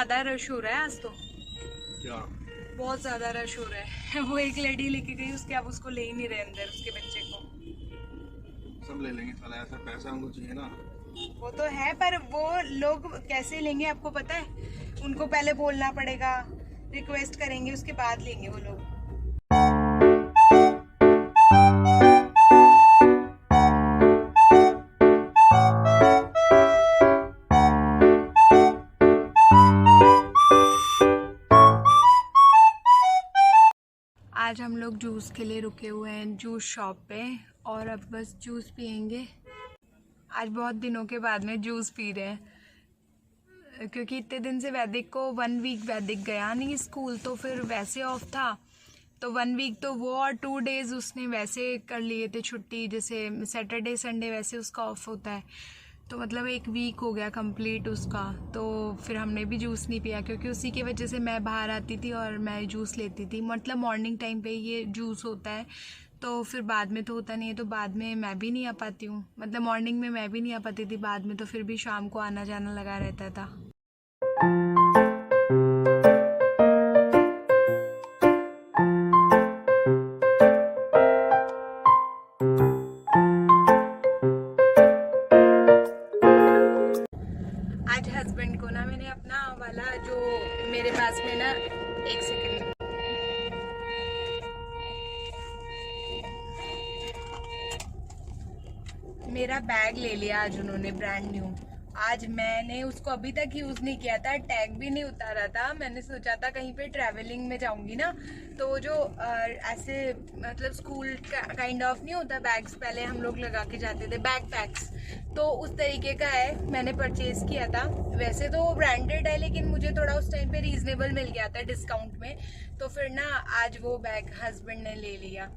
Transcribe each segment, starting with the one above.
ज्यादा रश हो रहा है आज तो। क्या? बहुत ज्यादा रश हो रहा है। वो एक लेडी लेके गई उसके, अब उसको ले ही नहीं रहे अंदर, उसके बच्चे को। सब ले लेंगे साला, ऐसा पैसा हमको चाहिए ना। वो तो है, पर वो लोग कैसे लेंगे आपको पता है? उनको पहले बोलना पड़ेगा, रिक्वेस्ट करेंगे, उसके बाद लेंगे वो लोग। आज हम लोग जूस के लिए रुके हुए हैं जूस शॉप पे, और अब बस जूस पियेंगे। आज बहुत दिनों के बाद में जूस पी रहे हैं, क्योंकि इतने दिन से वैदिक को 1 वीक वैदिक गया नहीं स्कूल, तो फिर वैसे ऑफ था, तो 1 वीक तो वो और 2 डेज उसने वैसे कर लिए थे छुट्टी, जैसे सैटरडे संडे वैसे उसका ऑफ होता है, तो मतलब 1 वीक हो गया कंप्लीट उसका। तो फिर हमने भी जूस नहीं पिया, क्योंकि उसी की वजह से मैं बाहर आती थी और मैं जूस लेती थी, मतलब मॉर्निंग टाइम पे ये जूस होता है, तो फिर बाद में तो होता नहीं है, तो बाद में मैं भी नहीं आ पाती हूँ, मतलब मॉर्निंग में मैं भी नहीं आ पाती थी, बाद में तो फिर भी शाम को आना जाना लगा रहता था। आज हस्बैंड को ना मैंने अपना वाला जो मेरे पास में ना, एक सेकंड, मेरा बैग ले लिया आज उन्होंने ब्रांड न्यू। आज मैंने उसको अभी तक यूज नहीं किया था, टैग भी नहीं उतारा था। मैंने सोचा था कहीं पे ट्रैवलिंग में जाऊंगी ना, तो वो जो ऐसे मतलब स्कूल काइंड ऑफ नहीं होता बैग्स, पहले हम लोग लगा के जाते थे बैग पैक्स, तो उस तरीके का है, मैंने परचेज किया था। वैसे तो वो ब्रांडेड है, लेकिन मुझे थोड़ा उस टाइम पे रीजनेबल मिल गया था डिस्काउंट में, तो फिर ना आज वो बैग हस्बैंड ने ले लिया।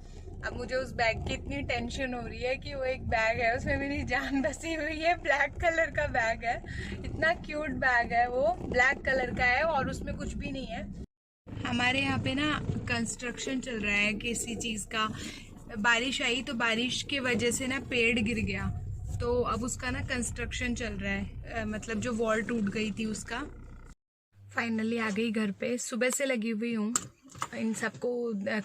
अब मुझे उस बैग की इतनी टेंशन हो रही है कि वो एक बैग है, उसमें मेरी जान बसी हुई है। ब्लैक कलर का बैग है, इतना क्यूट बैग है वो, ब्लैक कलर का है और उसमें कुछ भी नहीं है। हमारे यहाँ पे ना कंस्ट्रक्शन चल रहा है किसी चीज का, बारिश आई तो बारिश की वजह से ना पेड़ गिर गया, तो अब उसका ना कंस्ट्रक्शन चल रहा है, मतलब जो वॉल टूट गई थी उसका। फाइनली आ गई घर पे, सुबह से लगी हुई हूँ इन सबको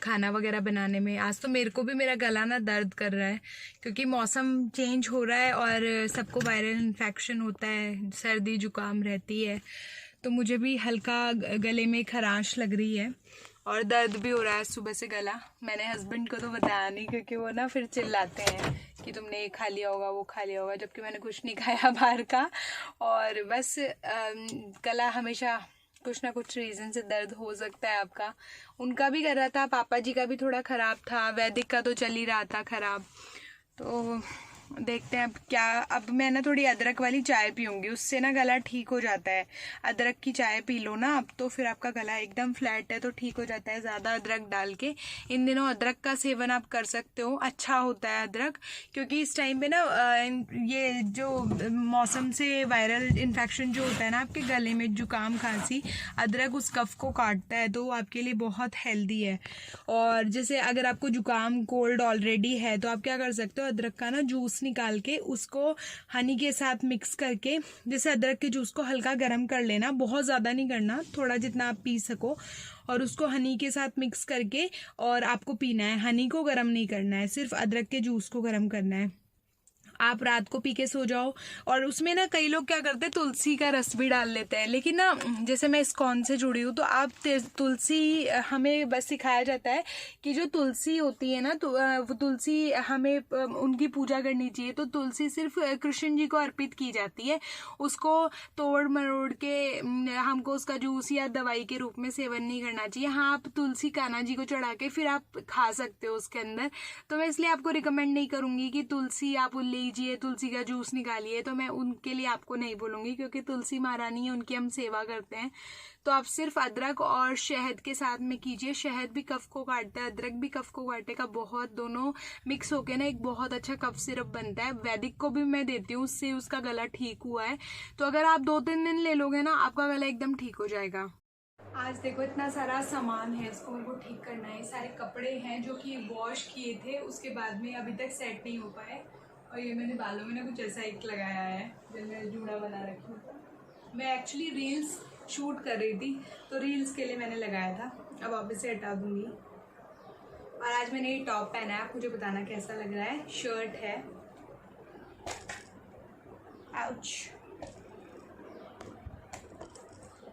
खाना वगैरह बनाने में। आज तो मेरे को भी मेरा गला ना दर्द कर रहा है, क्योंकि मौसम चेंज हो रहा है और सबको वायरल इन्फेक्शन होता है, सर्दी जुकाम रहती है, तो मुझे भी हल्का गले में खराश लग रही है और दर्द भी हो रहा है सुबह से गला। मैंने हस्बैंड को तो बताया नहीं, क्योंकि वो ना फिर चिल्लाते हैं कि तुमने ये खा लिया होगा वो खा लिया होगा, जबकि मैंने कुछ नहीं खाया बाहर का। और बस गला हमेशा कुछ ना कुछ रीजन से दर्द हो सकता है आपका। उनका भी कर रहा था, पापा जी का भी थोड़ा खराब था, वैदिक का तो चल ही रहा था खराब। तो देखते हैं अब क्या। अब मैं ना थोड़ी अदरक वाली चाय पीऊंगी, उससे ना गला ठीक हो जाता है। अदरक की चाय पी लो ना अब, तो फिर आपका गला एकदम फ्लैट है तो ठीक हो जाता है, ज्यादा अदरक डाल के। इन दिनों अदरक का सेवन आप कर सकते हो, अच्छा होता है अदरक, क्योंकि इस टाइम पे ना ये जो मौसम से वायरल इन्फेक्शन जो होता है ना आपके गले में, जुकाम खांसी, अदरक उस कफ को काटता है, तो वो आपके लिए बहुत हेल्दी है। और जैसे अगर आपको जुकाम कोल्ड ऑलरेडी है, तो आप क्या कर सकते हो, अदरक का ना जूस निकाल के उसको हनी के साथ मिक्स करके, जैसे अदरक के जूस को हल्का गर्म कर लेना, बहुत ज़्यादा नहीं करना, थोड़ा जितना आप पी सको, और उसको हनी के साथ मिक्स करके और आपको पीना है। हनी को गर्म नहीं करना है, सिर्फ अदरक के जूस को गर्म करना है। आप रात को पी के सो जाओ। और उसमें ना कई लोग क्या करते हैं, तुलसी का रस भी डाल लेते हैं, लेकिन ना जैसे मैं इस्कॉन से जुड़ी हूँ, तो आप तुलसी, हमें बस सिखाया जाता है कि जो तुलसी होती है ना, तो वो तुलसी हमें उनकी पूजा करनी चाहिए। तो तुलसी सिर्फ कृष्ण जी को अर्पित की जाती है, उसको तोड़ मरोड़ के हमको उसका जूस या दवाई के रूप में सेवन नहीं करना चाहिए। हाँ, आप तुलसी कान्हा जी को चढ़ा के फिर आप खा सकते हो उसके अंदर। तो मैं इसलिए आपको रिकमेंड नहीं करूंगी कि तुलसी आप लीजिए, तुलसी का जूस निकालिए, तो मैं उनके लिए आपको नहीं बोलूंगी, क्योंकि तुलसी महारानी है, उनकी हम सेवा करते हैं। तो आप सिर्फ अदरक और शहद के साथ में कीजिए, शहद भी कफ को काटता है, अदरक भी कफ को काटेगा बहुत, दोनों मिक्स होके ना एक बहुत अच्छा कफ सिरप बनता है। वैदिक को भी मैं देती हूँ, उससे उसका गला ठीक हुआ है। तो अगर आप 2-3 दिन ले लोगे ना, आपका गला एकदम ठीक हो जाएगा। आज देखो इतना सारा सामान है, इसको मेरे को ठीक करना है। सारे कपड़े हैं जो कि वॉश किए थे, उसके बाद में अभी तक सेट नहीं हो पाए। और ये मैंने बालों में ना कुछ ऐसा एक लगाया है, जब मैं जूड़ा बना रखी हूँ। मैं एक्चुअली रील्स शूट कर रही थी, तो रील्स के लिए मैंने लगाया था। अब वापस से हटा दूंगी। और आज मैंने ये टॉप पहना है, आप मुझे बताना कैसा लग रहा है। शर्ट है, आउच,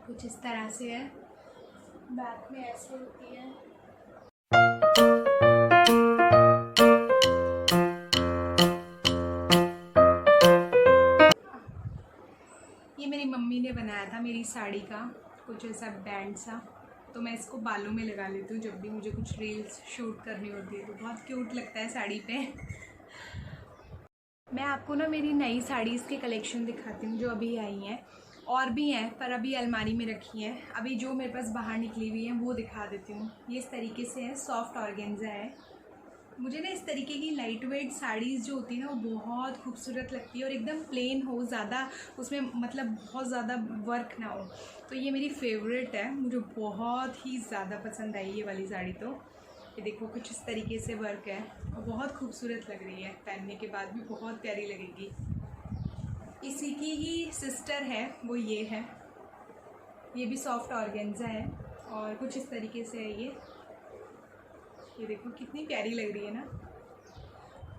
कुछ इस तरह से है, बैक में ऐसे होती है। ये मेरी मम्मी ने बनाया था मेरी साड़ी का कुछ ऐसा बैंड सा, तो मैं इसको बालों में लगा लेती हूँ जब भी मुझे कुछ रील्स शूट करनी होती है, तो बहुत क्यूट लगता है साड़ी पे। मैं आपको ना मेरी नई साड़ीज़ के कलेक्शन दिखाती हूँ जो अभी आई हैं, और भी हैं पर अभी अलमारी में रखी हैं। अभी जो मेरे पास बाहर निकली हुई है वो दिखा देती हूँ। ये इस तरीके से है, सॉफ्ट ऑर्गेन्जा है। मुझे ना इस तरीके की लाइट वेट साड़ीज़ जो होती है ना वो बहुत खूबसूरत लगती है, और एकदम प्लेन हो, ज़्यादा उसमें मतलब बहुत ज़्यादा वर्क ना हो, तो ये मेरी फेवरेट है। मुझे बहुत ही ज़्यादा पसंद आई ये वाली साड़ी। तो ये देखो कुछ इस तरीके से वर्क है और बहुत खूबसूरत लग रही है, पहनने के बाद भी बहुत प्यारी लगेगी। इसी की ही सिस्टर है, वो ये है, ये भी सॉफ्ट ऑर्गेन्जा है और कुछ इस तरीके से है ये देखो कितनी प्यारी लग रही है ना।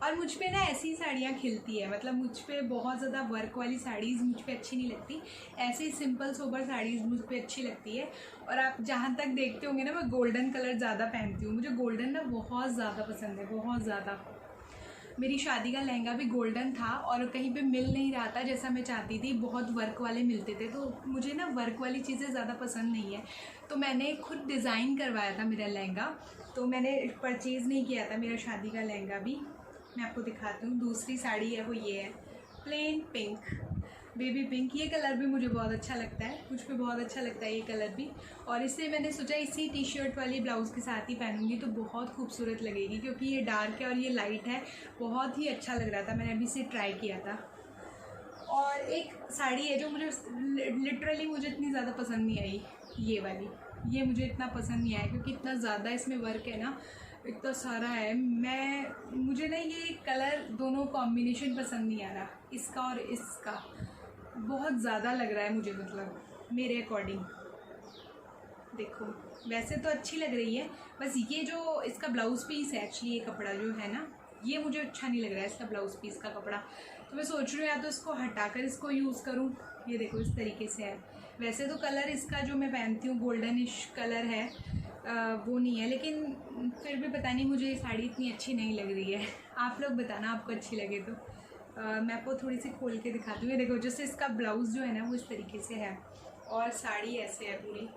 और मुझ पे ना ऐसी साड़ियाँ खिलती है, मतलब मुझ पे बहुत ज़्यादा वर्क वाली साड़ीज़ मुझ पे अच्छी नहीं लगती, ऐसी सिंपल सोबर साड़ीज़ मुझ पे अच्छी लगती है। और आप जहाँ तक देखते होंगे ना मैं गोल्डन कलर ज़्यादा पहनती हूँ, मुझे गोल्डन ना बहुत ज़्यादा पसंद है, बहुत ज़्यादा। मेरी शादी का लहंगा भी गोल्डन था और कहीं पे मिल नहीं रहा था जैसा मैं चाहती थी, बहुत वर्क वाले मिलते थे, तो मुझे ना वर्क वाली चीज़ें ज़्यादा पसंद नहीं है। तो मैंने खुद डिज़ाइन करवाया था मेरा लहंगा, तो मैंने परचेज़ नहीं किया था मेरा शादी का लहंगा भी। मैं आपको दिखाती हूँ। दूसरी साड़ी है वो ये है, प्लेन पिंक, बेबी पिंक। ये कलर भी मुझे बहुत अच्छा लगता है, मुझ पे बहुत अच्छा लगता है ये कलर भी। और इससे मैंने सोचा इसी टी शर्ट वाली ब्लाउज़ के साथ ही पहनूंगी तो बहुत खूबसूरत लगेगी, क्योंकि ये डार्क है और ये लाइट है, बहुत ही अच्छा लग रहा था। मैंने अभी से ट्राई किया था। और एक साड़ी है जो मुझे लिटरली मुझे इतनी ज़्यादा पसंद नहीं आई, ये वाली। ये मुझे इतना पसंद नहीं आया क्योंकि इतना ज़्यादा इसमें वर्क है ना, इतना सारा है। मुझे ना ये कलर दोनों कॉम्बिनेशन पसंद नहीं आ रहा, इसका और इसका बहुत ज़्यादा लग रहा है मुझे, मतलब मेरे अकॉर्डिंग। देखो वैसे तो अच्छी लग रही है, बस ये जो इसका ब्लाउज़ पीस है एक्चुअली, ये कपड़ा जो है ना ये मुझे अच्छा नहीं लग रहा है, इसका ब्लाउज़ पीस का कपड़ा। तो मैं सोच रही हूँ या तो इसको हटाकर इसको यूज़ करूँ। ये देखो इस तरीके से है। वैसे तो कलर इसका जो मैं पहनती हूँ गोल्डनिश कलर है, वो नहीं है, लेकिन फिर भी पता नहीं मुझे ये साड़ी इतनी अच्छी नहीं लग रही है। आप लोग बताना आपको अच्छी लगे तो। मैं आपको थोड़ी सी खोल के दिखाती हूँ। ये देखो जैसे इसका ब्लाउज़ जो है ना वो इस तरीके से है और साड़ी ऐसे है पूरी।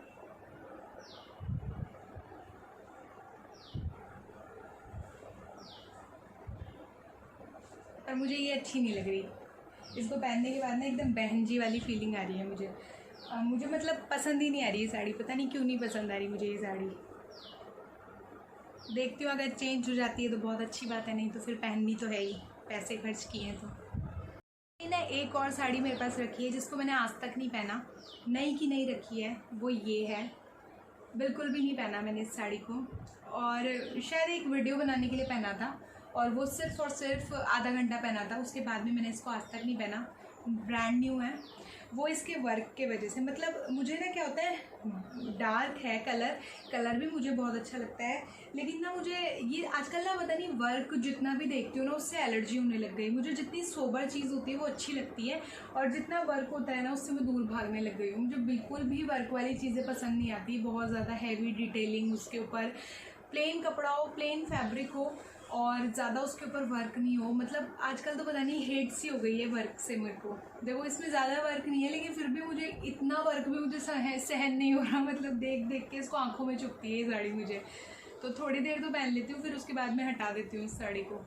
और मुझे ये अच्छी नहीं लग रही। इसको पहनने के बाद ना एकदम बहन जी वाली फीलिंग आ रही है मुझे। मुझे मतलब पसंद ही नहीं आ रही ये साड़ी, पता नहीं क्यों नहीं पसंद आ रही मुझे ये साड़ी। देखती हूँ अगर चेंज हो जाती है तो बहुत अच्छी बात है, नहीं तो फिर पहननी तो है ही, पैसे खर्च किए हैं तो। ना एक और साड़ी मेरे पास रखी है जिसको मैंने आज तक नहीं पहना, नई की नई रखी है, वो ये है। बिल्कुल भी नहीं पहना मैंने इस साड़ी को, और शायद एक वीडियो बनाने के लिए पहना था और वो सिर्फ़ और सिर्फ आधा घंटा पहना था, उसके बाद में मैंने इसको आज तक नहीं पहना। ब्रांड न्यू है वो, इसके वर्क के वजह से। मतलब मुझे ना क्या होता है, डार्क है कलर भी मुझे बहुत अच्छा लगता है, लेकिन ना मुझे ये आजकल ना पता नहीं वर्क जितना भी देखती हूँ ना उससे एलर्जी होने लग गई। मुझे जितनी सोबर चीज़ होती है वो अच्छी लगती है, और जितना वर्क होता है ना उससे मैं दूर भागने लग गई हूँ। मुझे बिल्कुल भी वर्क वाली चीज़ें पसंद नहीं आती, बहुत ज़्यादा हैवी डिटेलिंग उसके ऊपर, प्लेन कपड़ा हो, प्लेन फैब्रिक हो और ज़्यादा उसके ऊपर वर्क नहीं हो। मतलब आजकल तो पता नहीं हेट सी हो गई है वर्क से मेरे को। देखो इसमें ज़्यादा वर्क नहीं है, लेकिन फिर भी मुझे इतना वर्क भी मुझे सहन नहीं हो रहा। मतलब देख देख के इसको आंखों में चुभती है ये साड़ी मुझे, तो थोड़ी देर तो पहन लेती हूँ, फिर उसके बाद में हटा देती हूँ इस साड़ी को।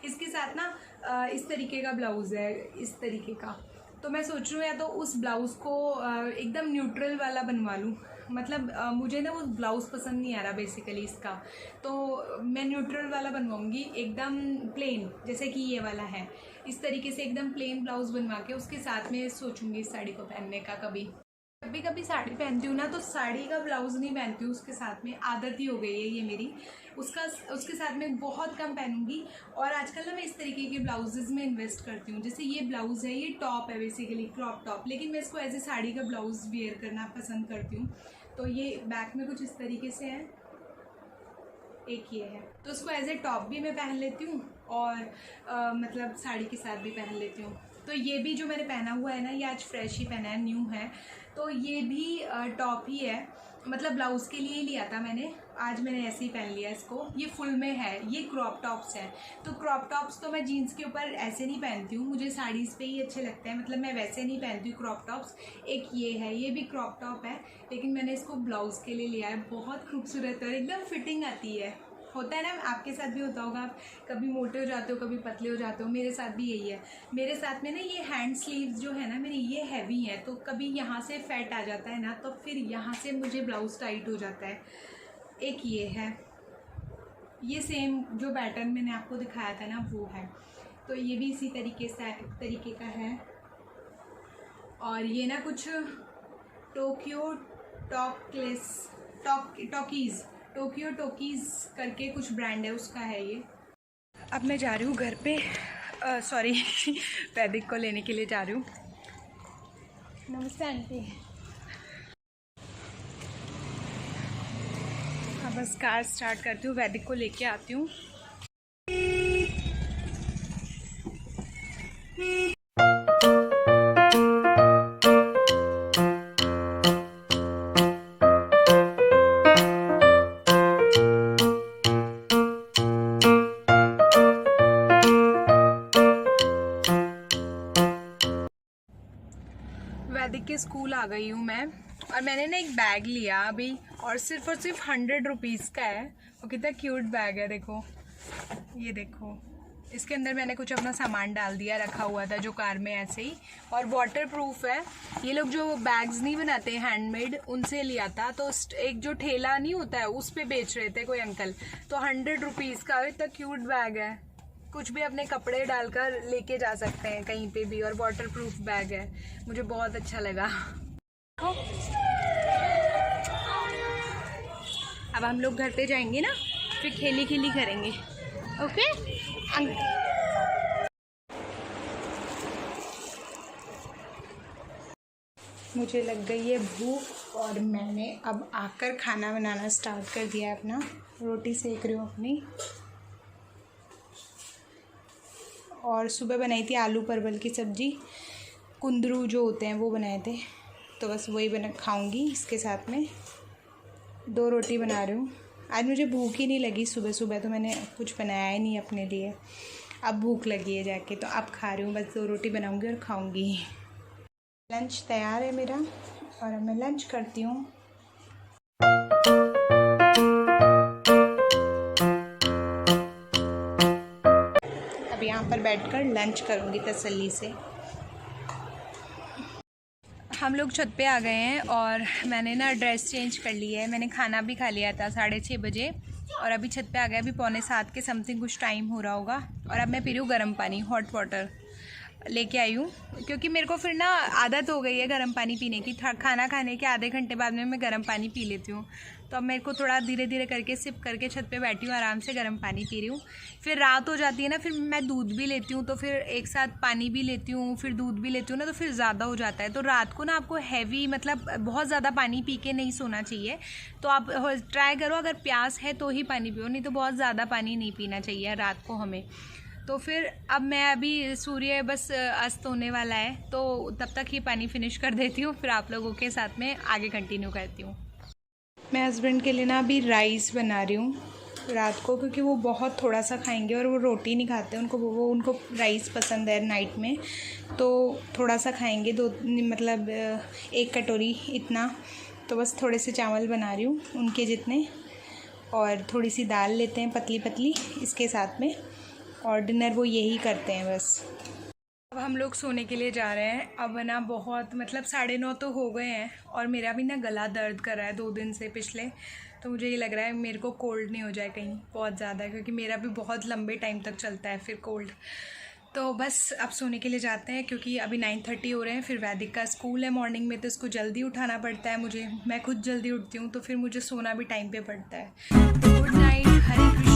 इसके साथ ना इस तरीके का ब्लाउज़ है, इस तरीके का। तो मैं सोच रही हूँ या तो उस ब्लाउज़ को एकदम न्यूट्रल वाला बनवा लूँ। मतलब मुझे ना वो ब्लाउज़ पसंद नहीं आ रहा बेसिकली इसका, तो मैं न्यूट्रल वाला बनवाऊँगी एकदम प्लेन, जैसे कि ये वाला है। इस तरीके से एकदम प्लेन ब्लाउज़ बनवा के उसके साथ में सोचूंगी इस साड़ी को पहनने का कभी। कभी कभी साड़ी पहनती हूँ ना, तो साड़ी का ब्लाउज़ नहीं पहनती हूँ उसके साथ में, आदत ही हो गई है ये मेरी। उसके साथ में बहुत कम पहनूंगी। और आजकल ना मैं इस तरीके के ब्लाउजेज़ में इन्वेस्ट करती हूँ। जैसे ये ब्लाउज़ है, ये टॉप है बेसिकली, क्रॉप टॉप, लेकिन मैं इसको एज ए साड़ी का ब्लाउज़ वेयर करना पसंद करती हूँ। तो ये बैक में कुछ इस तरीके से है, एक ये है, तो उसको एज ए टॉप भी मैं पहन लेती हूँ और मतलब साड़ी के साथ भी पहन लेती हूँ। तो ये भी जो मैंने पहना हुआ है ना, ये आज फ्रेश ही पहना है, न्यू है। तो ये भी टॉप ही है, मतलब ब्लाउज़ के लिए ही लिया था मैंने, आज मैंने ऐसे ही पहन लिया इसको। ये फुल में है, ये क्रॉप टॉप्स हैं। तो क्रॉप टॉप्स तो मैं जीन्स के ऊपर ऐसे नहीं पहनती हूँ, मुझे साड़ीज़ पे ही अच्छे लगते हैं, मतलब मैं वैसे नहीं पहनती हूँ क्रॉप टॉप्स। एक ये है, ये भी क्रॉप टॉप है, लेकिन मैंने इसको ब्लाउज़ के लिए लिया है। बहुत खूबसूरत है और एकदम फिटिंग आती है। होता है ना, आपके साथ भी होता होगा, आप कभी मोटे हो जाते हो, कभी पतले हो जाते हो, मेरे साथ भी यही है। मेरे साथ में ना ये हैंड स्लीव्स जो है ना मेरी, ये हैवी है, तो कभी यहाँ से फैट आ जाता है ना, तो फिर यहाँ से मुझे ब्लाउज़ टाइट हो जाता है। एक ये है, ये सेम जो पैटर्न मैंने आपको दिखाया था ना, वो है। तो ये भी इसी तरीके का है। और ये ना कुछ टोक्यो टोकीज़ करके कुछ ब्रांड है, उसका है ये। अब मैं जा रही हूँ घर पे, सॉरी वैदिक को लेने के लिए जा रही हूँ। नमस्ते आंटी। अब बस कार स्टार्ट करती हूँ, वैदिक को लेके आती हूँ। वैदिक के स्कूल आ गई हूँ मैं, और मैंने ना एक बैग लिया अभी, और सिर्फ 100 रुपीज़ का है। और कितना क्यूट बैग है, देखो, ये देखो, इसके अंदर मैंने कुछ अपना सामान डाल दिया, रखा हुआ था जो कार में ऐसे ही। और वाटर प्रूफ है। ये लोग जो बैग्स नहीं बनाते हैंडमेड, उनसे लिया था। तो एक जो ठेला नहीं होता है, उस पे बेच रहे थे कोई अंकल, तो 100 रुपीज़ का। इतना क्यूट बैग है, कुछ भी अपने कपड़े डालकर लेके जा सकते हैं कहीं पे भी, और वाटर प्रूफ बैग है, मुझे बहुत अच्छा लगा। अब हम लोग घर पे जाएंगे ना, फिर खेली खिली करेंगे, ओके? मुझे लग गई है भूख, और मैंने अब आकर खाना बनाना स्टार्ट कर दिया है अपना। रोटी सेक रही हूँ अपनी, और सुबह बनाई थी आलू परवल की सब्ज़ी, कुंदरू जो होते हैं वो बनाए थे, तो बस वही खाऊंगी इसके साथ में। 2 रोटी बना रही हूँ। आज मुझे भूख ही नहीं लगी सुबह सुबह, तो मैंने कुछ बनाया ही नहीं अपने लिए। अब भूख लगी है जाके, तो अब खा रही हूँ, बस 2 रोटी बनाऊँगी और खाऊँगी। लंच तैयार है मेरा, और अब मैं लंच करती हूँ। अब यहाँ पर बैठकर लंच करूँगी तसल्ली से। हम लोग छत पे आ गए हैं, और मैंने ना ड्रेस चेंज कर ली है। मैंने खाना भी खा लिया था 6:30 बजे, और अभी छत पे आ गया। अभी 6:45 के समथिंग कुछ टाइम हो रहा होगा। और अब मैं पी रही हूँ गर्म पानी, हॉट वाटर लेके आई हूँ, क्योंकि मेरे को फिर ना आदत हो गई है गर्म पानी पीने की। खाना खाने के आधे घंटे बाद में मैं गर्म पानी पी लेती हूँ। तो अब मेरे को थोड़ा धीरे धीरे करके सिप करके छत पे बैठी हूँ, आराम से गर्म पानी पी रही हूँ। फिर रात हो जाती है ना, फिर मैं दूध भी लेती हूँ, तो फिर एक साथ पानी भी लेती हूँ, फिर दूध भी लेती हूँ ना, तो फिर ज़्यादा हो जाता है। तो रात को ना आपको हैवी, मतलब बहुत ज़्यादा पानी पी के नहीं सोना चाहिए। तो आप ट्राई करो, अगर प्यास है तो ही पानी पियो, नहीं तो बहुत ज़्यादा पानी नहीं पीना चाहिए रात को हमें। तो फिर अब मैं अभी सूर्य बस अस्त होने वाला है, तो तब तक ही पानी फिनिश कर देती हूँ, फिर आप लोगों के साथ में आगे कंटिन्यू करती हूँ। मैं हस्बैंड के लिए ना अभी राइस बना रही हूँ रात को, क्योंकि वो बहुत थोड़ा सा खाएंगे, और वो रोटी नहीं खाते, उनको राइस पसंद है नाइट में, तो थोड़ा सा खाएंगे, 2 मतलब 1 कटोरी इतना। तो बस थोड़े से चावल बना रही हूँ उनके जितने, और थोड़ी सी दाल लेते हैं पतली पतली इसके साथ में, और डिनर वो यही करते हैं बस। अब हम लोग सोने के लिए जा रहे हैं। अब ना बहुत, मतलब 9:30 तो हो गए हैं, और मेरा भी ना गला दर्द कर रहा है 2 दिन से पिछले। तो मुझे ये लग रहा है मेरे को कोल्ड नहीं हो जाए कहीं बहुत ज़्यादा, क्योंकि मेरा भी बहुत लंबे टाइम तक चलता है फिर कोल्ड। तो बस अब सोने के लिए जाते हैं क्योंकि अभी 9:30 हो रहे हैं। फिर वैदिक का स्कूल है मॉर्निंग में, तो इसको जल्दी उठाना पड़ता है मुझे। मैं खुद जल्दी उठती हूँ तो फिर मुझे सोना भी टाइम पे पड़ता है। तो गुड नाइट, हरे कृष्ण।